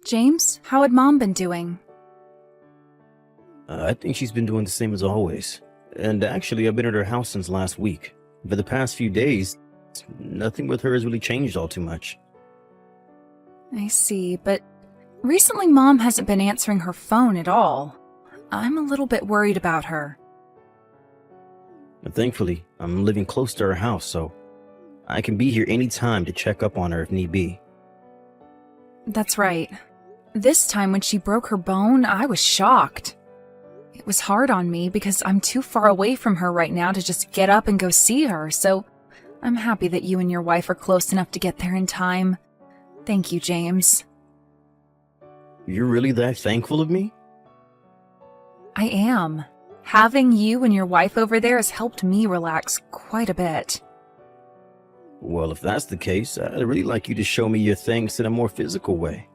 James, how had Mom been doing? I think she's been doing the same as always. And actually, I've been at her house since last week. For the past few days, nothing with her has really changed all too much. I see, but recently Mom hasn't been answering her phone at all. I'm a little bit worried about her. But thankfully, I'm living close to her house, so I can be here anytime to check up on her if need be. That's right. This time when she broke her bone, I was shocked. It was hard on me because I'm too far away from her right now to just get up and go see her, so I'm happy that you and your wife are close enough to get there in time. Thank you, James. You're really that thankful of me? I am. Having you and your wife over there has helped me relax quite a bit. Well, if that's the case, I'd really like you to show me your thanks in a more physical way.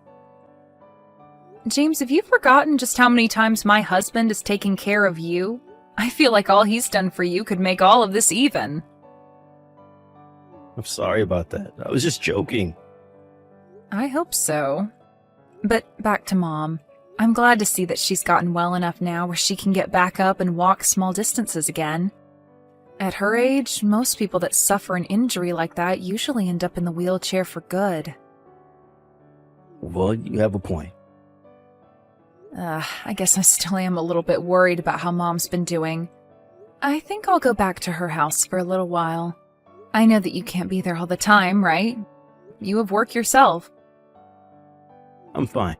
James, have you forgotten just how many times my husband has taken care of you? I feel like all he's done for you could make all of this even. I'm sorry about that. I was just joking. I hope so. But back to Mom. I'm glad to see that she's gotten well enough now where she can get back up and walk small distances again. At her age, most people that suffer an injury like that usually end up in the wheelchair for good. Well, you have a point. I guess I still am a little bit worried about how Mom's been doing. I think I'll go back to her house for a little while. I know that you can't be there all the time, right? You have work yourself. I'm fine.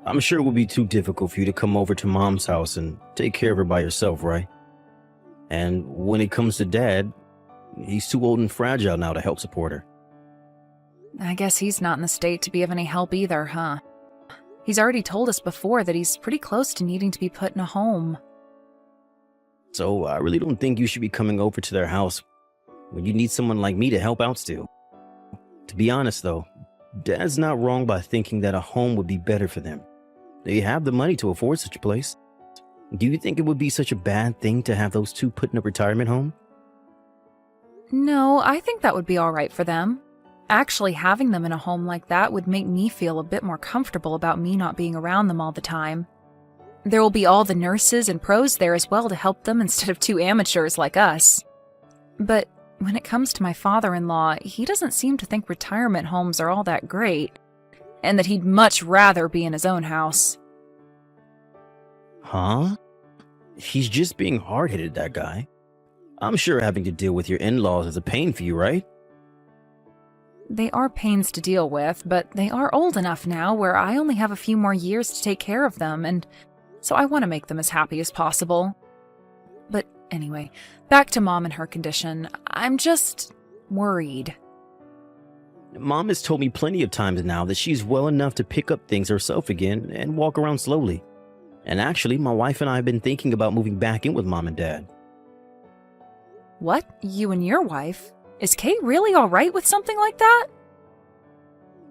I'm sure it will be too difficult for you to come over to Mom's house and take care of her by yourself, right? And when it comes to Dad, he's too old and fragile now to help support her. I guess he's not in the state to be of any help either, huh? He's already told us before that he's pretty close to needing to be put in a home. So I really don't think you should be coming over to their house when you need someone like me to help out still. To be honest though, Dad's not wrong by thinking that a home would be better for them. They have the money to afford such a place. Do you think it would be such a bad thing to have those two put in a retirement home? No, I think that would be all right for them. Actually, having them in a home like that would make me feel a bit more comfortable about me not being around them all the time. There will be all the nurses and pros there as well to help them instead of two amateurs like us. But when it comes to my father-in-law, he doesn't seem to think retirement homes are all that great, and that he'd much rather be in his own house. Huh? He's just being hard-headed, that guy. I'm sure having to deal with your in-laws is a pain for you, right? They are pains to deal with, but they are old enough now where I only have a few more years to take care of them, and so I want to make them as happy as possible. But anyway, back to Mom and her condition. I'm just worried. Mom has told me plenty of times now that she's well enough to pick up things herself again and walk around slowly. And actually, my wife and I have been thinking about moving back in with Mom and Dad. What? You and your wife? Is Kay really all right with something like that?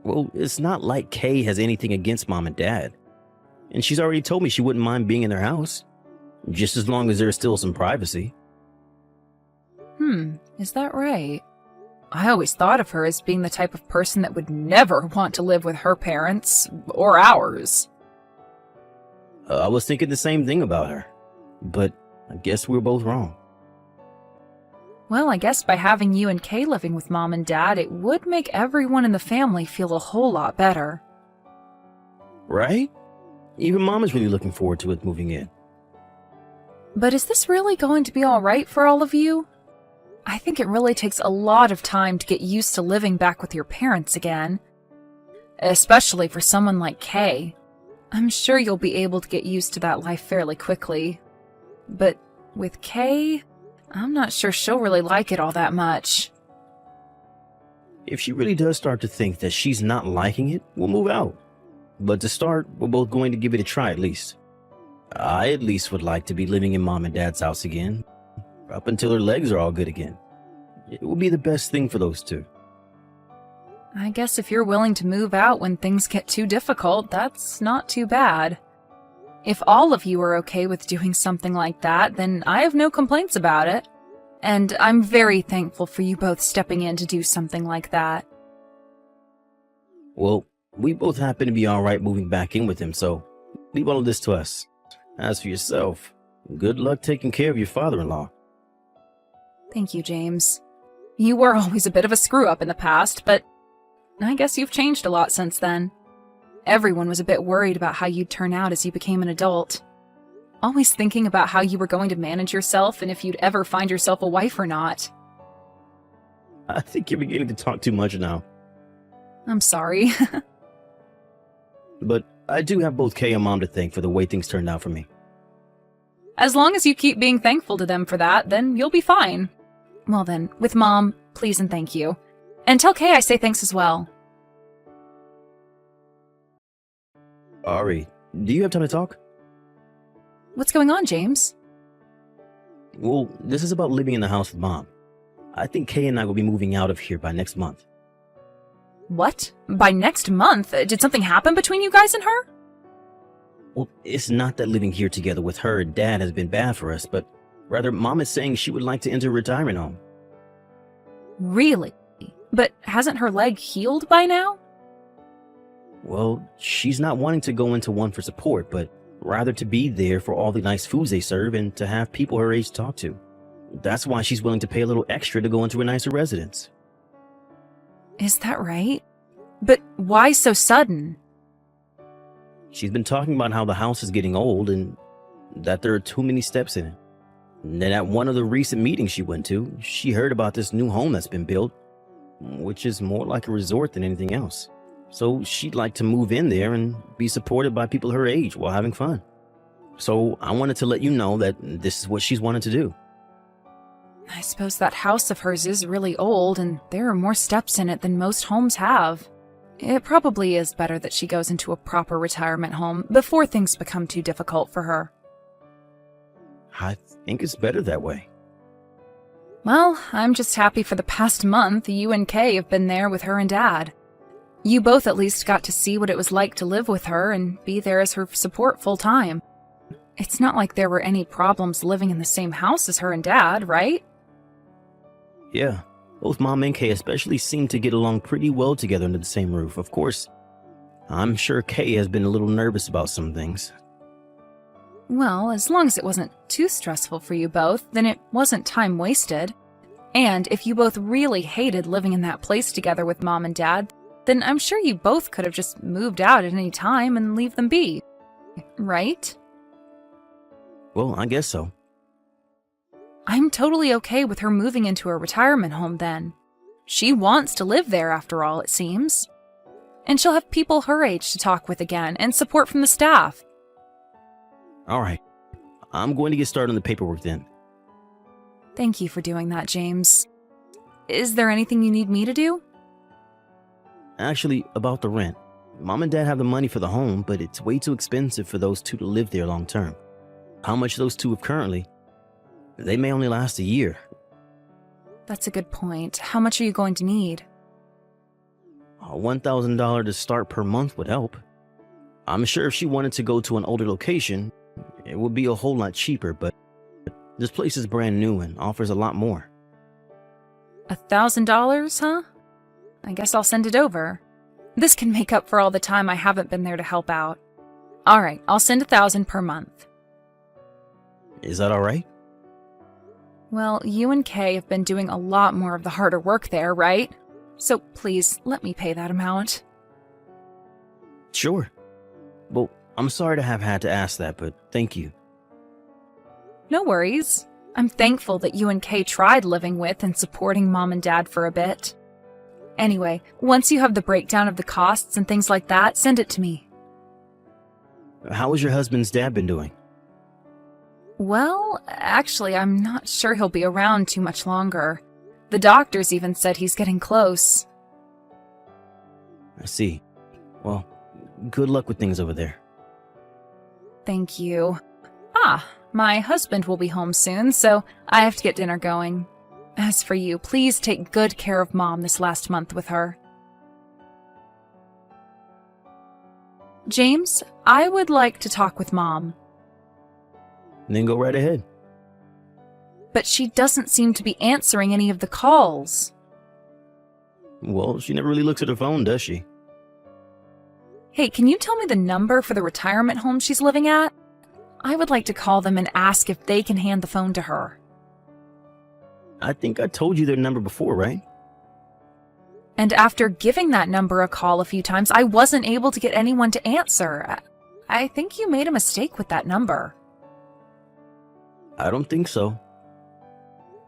Well, it's not like Kay has anything against Mom and Dad. And she's already told me she wouldn't mind being in their house, just as long as there's still some privacy. Is that right? I always thought of her as being the type of person that would never want to live with her parents, or ours. I was thinking the same thing about her, but I guess we were both wrong. Well, I guess by having you and Kay living with Mom and Dad, it would make everyone in the family feel a whole lot better. Right? Even Mom is really looking forward to us moving in. But is this really going to be all right for all of you? I think it really takes a lot of time to get used to living back with your parents again. Especially for someone like Kay. I'm sure you'll be able to get used to that life fairly quickly. But with Kay, I'm not sure she'll really like it all that much. If she really does start to think that she's not liking it, we'll move out. But to start, we're both going to give it a try at least. I at least would like to be living in Mom and Dad's house again, up until her legs are all good again. It will be the best thing for those two. I guess if you're willing to move out when things get too difficult, that's not too bad. If all of you are okay with doing something like that, then I have no complaints about it. And I'm very thankful for you both stepping in to do something like that. Well, We both happen to be all right moving back in with him, so leave all of this to us. As for yourself, good luck taking care of your father-in-law. Thank you, James. You were always a bit of a screw-up in the past, but I guess you've changed a lot since then. Everyone was a bit worried about how you'd turn out as you became an adult. Always thinking about how you were going to manage yourself and if you'd ever find yourself a wife or not. I think you're beginning to talk too much now. I'm sorry. But I do have both Kay and Mom to thank for the way things turned out for me. As long as you keep being thankful to them for that, then you'll be fine. Well then, with Mom, please and thank you. And tell Kay I say thanks as well. Ari, do you have time to talk? What's going on, James? Well, this is about living in the house with Mom. I think Kay and I will be moving out of here by next month. What? By next month? Did something happen between you guys and her? Well, it's not that living here together with her and Dad has been bad for us, but rather Mom is saying she would like to enter a retirement home. Really? But hasn't her leg healed by now? Well, she's not wanting to go into one for support, but rather to be there for all the nice foods they serve and to have people her age talk to. That's why she's willing to pay a little extra to go into a nicer residence. Is that right? But why so sudden? She's been talking about how the house is getting old and that there are too many steps in it. And then at one of the recent meetings she went to, she heard about this new home that's been built, which is more like a resort than anything else. So she'd like to move in there and be supported by people her age while having fun. So I wanted to let you know that this is what she's wanted to do. I suppose that house of hers is really old, and there are more steps in it than most homes have. It probably is better that she goes into a proper retirement home before things become too difficult for her. I think it's better that way. Well, I'm just happy for the past month you and Kay have been there with her and Dad. You both at least got to see what it was like to live with her and be there as her support full time. It's not like there were any problems living in the same house as her and Dad, right? Yeah, both Mom and Kay especially seem to get along pretty well together under the same roof. Of course, I'm sure Kay has been a little nervous about some things. Well, as long as it wasn't too stressful for you both, then it wasn't time wasted. And if you both really hated living in that place together with Mom and Dad, then I'm sure you both could have just moved out at any time and leave them be. Right? Well, I guess so. I'm totally okay with her moving into a retirement home then. She wants to live there after all, it seems. And she'll have people her age to talk with again and support from the staff. All right. I'm going to get started on the paperwork then. Thank you for doing that, James. Is there anything you need me to do? Actually, about the rent. Mom and Dad have the money for the home, but it's way too expensive for those two to live there long term. How much those two have currently, they may only last a year. That's a good point. How much are you going to need? $1,000 to start per month would help. I'm sure if she wanted to go to an older location, it would be a whole lot cheaper, but this place is brand new and offers a lot more. $1,000, huh? I guess I'll send it over. This can make up for all the time I haven't been there to help out. All right, I'll send $1,000 per month. Is that all right? Well, you and Kay have been doing a lot more of the harder work there, right? So please, let me pay that amount. Sure. Well, I'm sorry to have had to ask that, but thank you. No worries. I'm thankful that you and Kay tried living with and supporting Mom and Dad for a bit. Anyway, once you have the breakdown of the costs and things like that, send it to me. How has your husband's dad been doing? Well, actually, I'm not sure he'll be around too much longer. The doctors even said he's getting close. I see. Well, good luck with things over there. Thank you. My husband will be home soon, so I have to get dinner going. As for you, please take good care of Mom this last month with her. James, I would like to talk with Mom. Then go right ahead. But she doesn't seem to be answering any of the calls. Well, she never really looks at her phone, does she? Hey, can you tell me the number for the retirement home she's living at? I would like to call them and ask if they can hand the phone to her. I think I told you their number before, right? And after giving that number a call a few times, I wasn't able to get anyone to answer. I think you made a mistake with that number. I don't think so.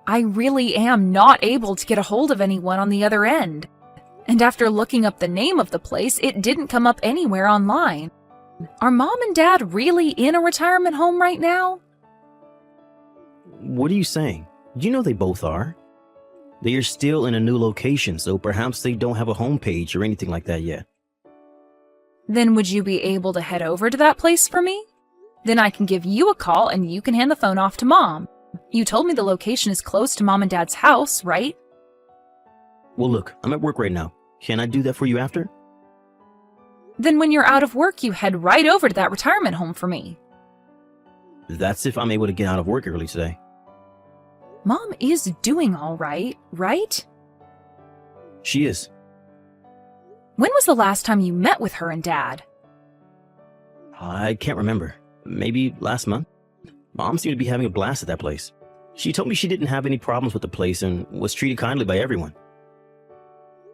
I really am not able to get a hold of anyone on the other end. And after looking up the name of the place, it didn't come up anywhere online. Are Mom and Dad really in a retirement home right now? What are you saying? You know they both are. They are still in a new location, so perhaps they don't have a homepage or anything like that yet. Then would you be able to head over to that place for me? Then I can give you a call and you can hand the phone off to Mom. You told me the location is close to Mom and Dad's house, right? Well, look, I'm at work right now. Can I do that for you after? Then when you're out of work, you head right over to that retirement home for me. That's if I'm able to get out of work early today. Mom is doing all right, right? She is. When was the last time you met with her and Dad? I can't remember. Maybe last month. Mom seemed to be having a blast at that place. She told me she didn't have any problems with the place and was treated kindly by everyone.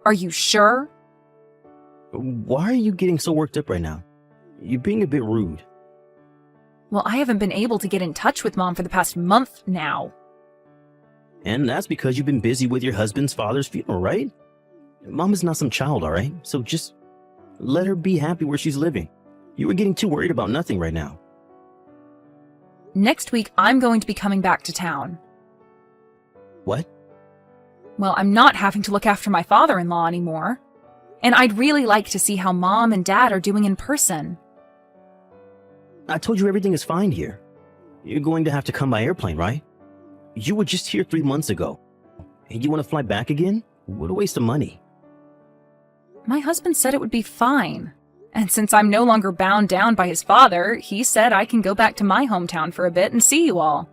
Are you sure? Why are you getting so worked up right now? You're being a bit rude. Well, I haven't been able to get in touch with Mom for the past month now. And that's because you've been busy with your husband's father's funeral, right? Mom is not some child, all right? So just let her be happy where she's living. You are getting too worried about nothing right now. Next week, I'm going to be coming back to town. What? Well, I'm not having to look after my father-in-law anymore. And I'd really like to see how Mom and Dad are doing in person. I told you everything is fine here. You're going to have to come by airplane, right? You were just here 3 months ago. And you want to fly back again? What a waste of money. My husband said it would be fine. And since I'm no longer bound down by his father, he said I can go back to my hometown for a bit and see you all.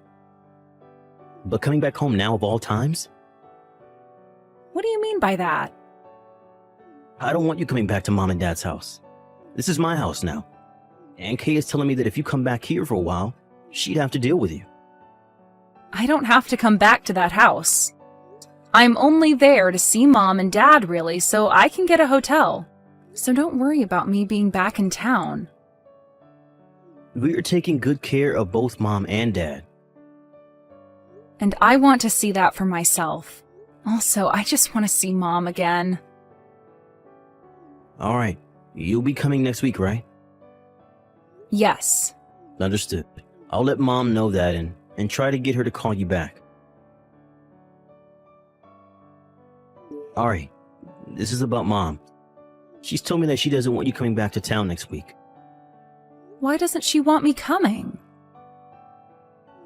But coming back home now of all times? What do you mean by that? I don't want you coming back to Mom and Dad's house. This is my house now. And Kay is telling me that if you come back here for a while, she'd have to deal with you. I don't have to come back to that house. I'm only there to see Mom and Dad, really, so I can get a hotel. So don't worry about me being back in town. We are taking good care of both Mom and Dad. And I want to see that for myself. Also, I just want to see Mom again. All right. You'll be coming next week, right? Yes. Understood. I'll let Mom know that and try to get her to call you back. All right. This is about Mom. She's told me that she doesn't want you coming back to town next week. Why doesn't she want me coming?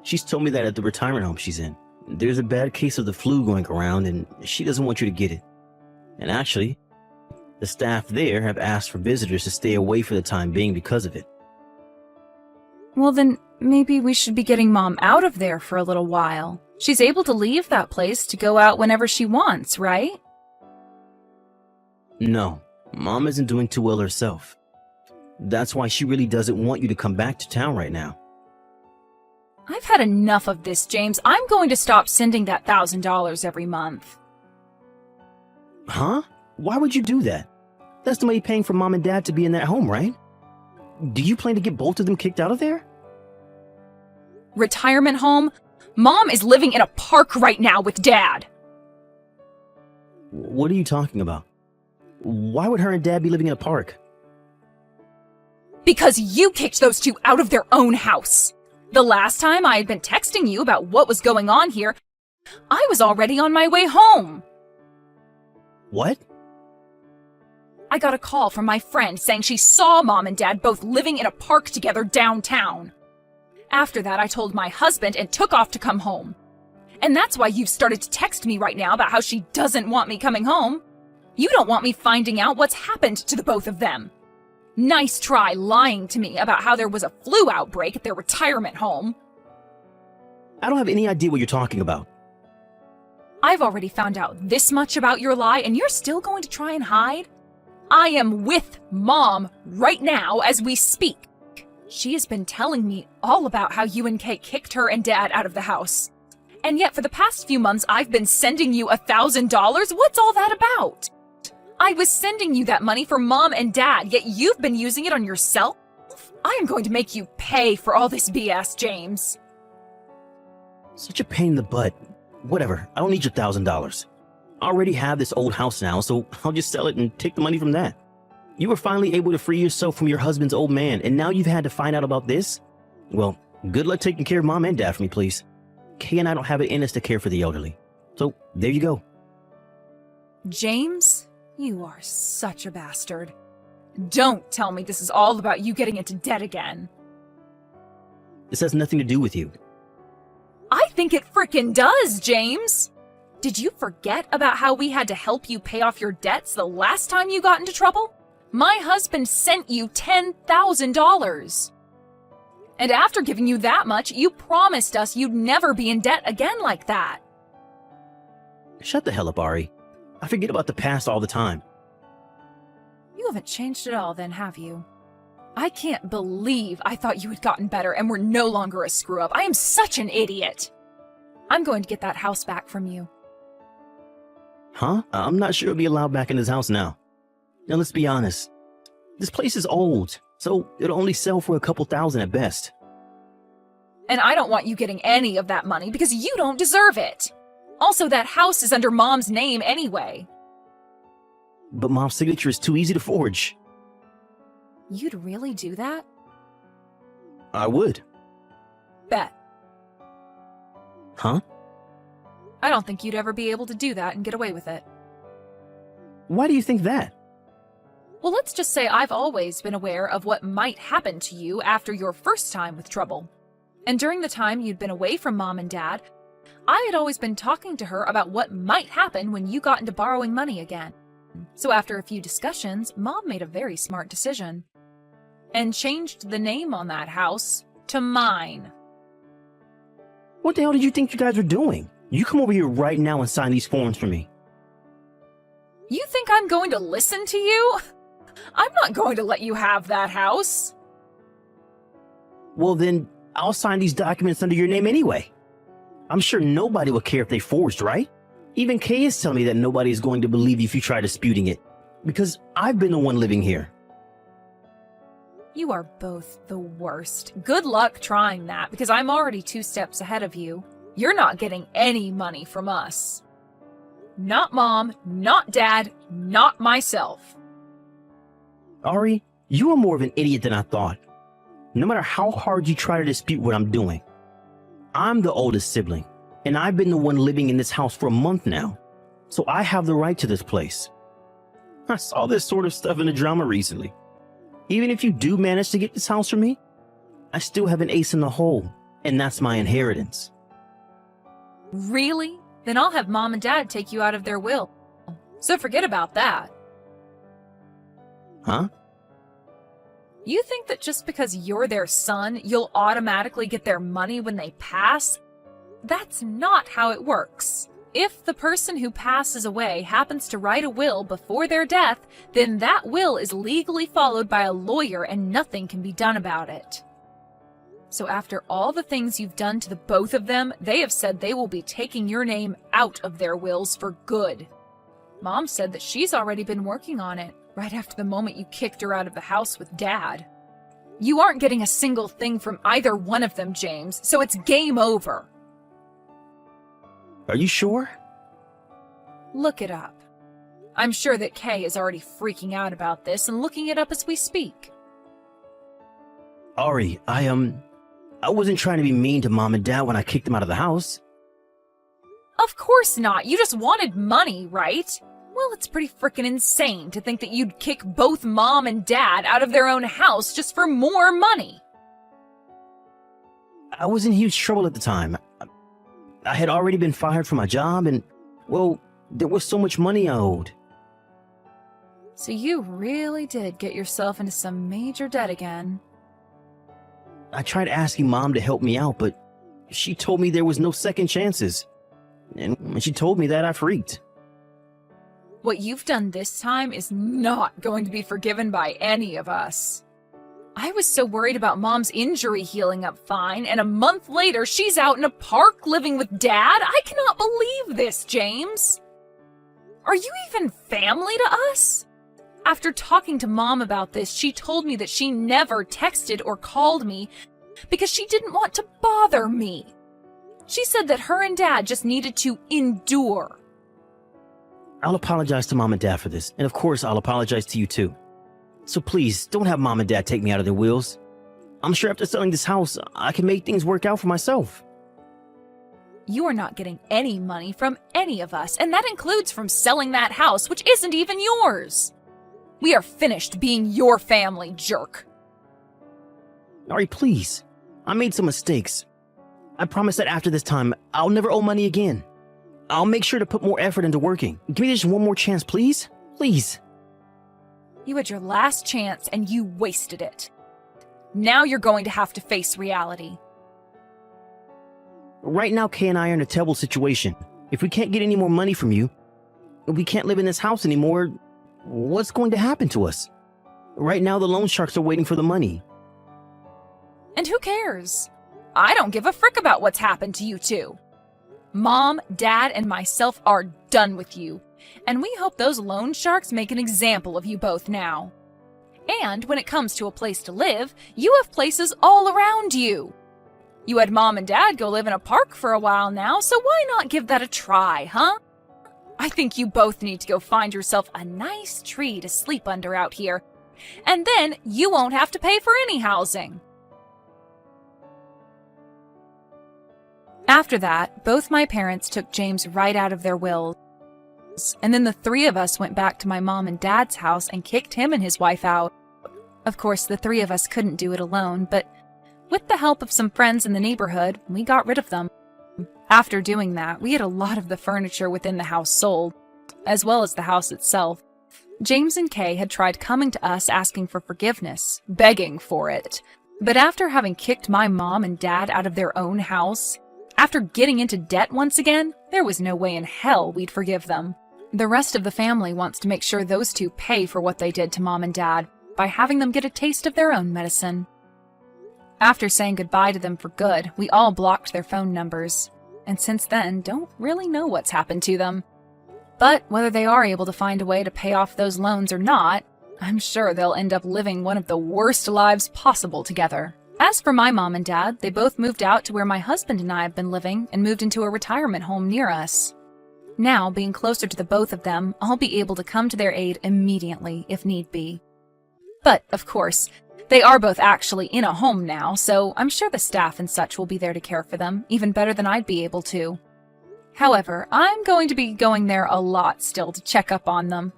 She's told me that at the retirement home she's in, there's a bad case of the flu going around and she doesn't want you to get it. And actually, the staff there have asked for visitors to stay away for the time being because of it. Well, then maybe we should be getting Mom out of there for a little while. She's able to leave that place to go out whenever she wants, right? No, Mom isn't doing too well herself. That's why she really doesn't want you to come back to town right now. I've had enough of this, James. I'm going to stop sending that $1,000 every month. Huh? Why would you do that? That's the money paying for Mom and Dad to be in that home, right? Do you plan to get both of them kicked out of there? Retirement home? Mom is living in a park right now with Dad. What are you talking about? Why would her and Dad be living in a park? Because you kicked those two out of their own house. The last time I had been texting you about what was going on here, I was already on my way home. What? I got a call from my friend saying she saw Mom and Dad both living in a park together downtown. After that, I told my husband and took off to come home. And that's why you've started to text me right now about how she doesn't want me coming home. You don't want me finding out what's happened to the both of them. Nice try lying to me about how there was a flu outbreak at their retirement home. I don't have any idea what you're talking about. I've already found out this much about your lie, and you're still going to try and hide? I am with Mom right now as we speak. She has been telling me all about how you and Kay kicked her and Dad out of the house. And yet for the past few months, I've been sending you $1,000. What's all that about? I was sending you that money for Mom and Dad, yet you've been using it on yourself? I am going to make you pay for all this BS, James. Such a pain in the butt. Whatever, I don't need your $1,000. I already have this old house now, so I'll just sell it and take the money from that. You were finally able to free yourself from your husband's old man, and now you've had to find out about this? Well, good luck taking care of Mom and Dad for me, please. Kay and I don't have it in us to care for the elderly. So, there you go. James, you are such a bastard. Don't tell me this is all about you getting into debt again. This has nothing to do with you. I think it frickin' does, James. Did you forget about how we had to help you pay off your debts the last time you got into trouble? My husband sent you $10,000. And after giving you that much, you promised us you'd never be in debt again like that. Shut the hell up, Ari. I forget about the past all the time. You haven't changed at all then, have you? I can't believe I thought you had gotten better and were no longer a screw-up. I am such an idiot. I'm going to get that house back from you. Huh? I'm not sure it'll be allowed back in this house now. Now let's be honest. This place is old, so it'll only sell for a couple thousand at best. And I don't want you getting any of that money because you don't deserve it. Also, that house is under Mom's name anyway. But Mom's signature is too easy to forge. You'd really do that? I would. Bet. Huh? I don't think you'd ever be able to do that and get away with it. Why do you think that? Well, let's just say I've always been aware of what might happen to you after your first time with trouble. And during the time you'd been away from Mom and Dad, I had always been talking to her about what might happen when you got into borrowing money again. So after a few discussions, Mom made a very smart decision. And changed the name on that house to mine. What the hell did you think you guys were doing? You come over here right now and sign these forms for me. You think I'm going to listen to you? I'm not going to let you have that house. Well then, I'll sign these documents under your name anyway. I'm sure nobody will care if they forged, right? Even Kay is telling me that nobody is going to believe you if you try disputing it. Because I've been the one living here. You are both the worst. Good luck trying that, because I'm already 2 steps ahead of you. You're not getting any money from us. Not Mom, not Dad, not myself. Ari, you are more of an idiot than I thought. No matter how hard you try to dispute what I'm doing. I'm the oldest sibling, and I've been the one living in this house for a month now. So I have the right to this place. I saw this sort of stuff in the drama recently. Even if you do manage to get this house from me, I still have an ace in the hole, and that's my inheritance. Really? Then I'll have Mom and Dad take you out of their will. So forget about that. Huh? You think that just because you're their son, you'll automatically get their money when they pass? That's not how it works. If the person who passes away happens to write a will before their death, then that will is legally followed by a lawyer and nothing can be done about it. So after all the things you've done to the both of them, they have said they will be taking your name out of their wills for good. Mom said that she's already been working on it, right after the moment you kicked her out of the house with Dad. You aren't getting a single thing from either one of them, James, so it's game over. Are you sure? Look it up. I'm sure that Kay is already freaking out about this and looking it up as we speak. Ari, I wasn't trying to be mean to Mom and Dad when I kicked them out of the house. Of course not. You just wanted money, right? Well, it's pretty frickin' insane to think that you'd kick both Mom and Dad out of their own house just for more money. I was in huge trouble at the time. I had already been fired from my job and, well, there was so much money I owed. So you really did get yourself into some major debt again. I tried asking Mom to help me out, but she told me there was no second chances. And when she told me that, I freaked. What you've done this time is not going to be forgiven by any of us. I was so worried about Mom's injury healing up fine, and a month later she's out in a park living with Dad? I cannot believe this, James. Are you even family to us? After talking to Mom about this, she told me that she never texted or called me because she didn't want to bother me. She said that her and Dad just needed to endure. I'll apologize to Mom and Dad for this, and of course I'll apologize to you too. So please, don't have Mom and Dad take me out of their wheels. I'm sure after selling this house, I can make things work out for myself. You are not getting any money from any of us, and that includes from selling that house, which isn't even yours. We are finished being your family, jerk. Ari, please. I made some mistakes. I promise that after this time, I'll never owe money again. I'll make sure to put more effort into working. Give me just one more chance, please? Please. You had your last chance and you wasted it. Now you're going to have to face reality. Right now, Kay and I are in a terrible situation. If we can't get any more money from you, we can't live in this house anymore, what's going to happen to us? Right now, the loan sharks are waiting for the money. And who cares? I don't give a frick about what's happened to you two. Mom, Dad, and myself are done with you. And we hope those loan sharks make an example of you both now. And when it comes to a place to live, you have places all around you. You had Mom and Dad go live in a park for a while now, so why not give that a try, huh? I think you both need to go find yourself a nice tree to sleep under out here. And then you won't have to pay for any housing. After that, both my parents took James right out of their wills. And then the three of us went back to my mom and dad's house and kicked him and his wife out. Of course, the three of us couldn't do it alone, but with the help of some friends in the neighborhood, we got rid of them. After doing that, we had a lot of the furniture within the house sold, as well as the house itself. James and Kay had tried coming to us asking for forgiveness, begging for it. But after having kicked my mom and dad out of their own house, after getting into debt once again, there was no way in hell we'd forgive them. The rest of the family wants to make sure those two pay for what they did to Mom and Dad by having them get a taste of their own medicine. After saying goodbye to them for good, we all blocked their phone numbers, and since then don't really know what's happened to them. But whether they are able to find a way to pay off those loans or not, I'm sure they'll end up living one of the worst lives possible together. As for my mom and dad, they both moved out to where my husband and I have been living and moved into a retirement home near us. Now, being closer to the both of them, I'll be able to come to their aid immediately if need be. But, of course, they are both actually in a home now, so I'm sure the staff and such will be there to care for them, even better than I'd be able to. However, I'm going to be going there a lot still to check up on them,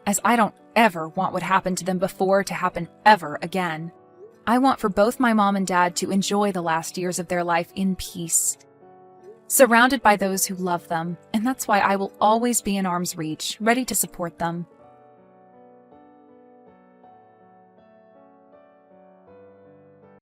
as I don't ever want what happened to them before to happen ever again. I want for both my mom and dad to enjoy the last years of their life in peace, surrounded by those who love them, and that's why I will always be in arm's reach, ready to support them.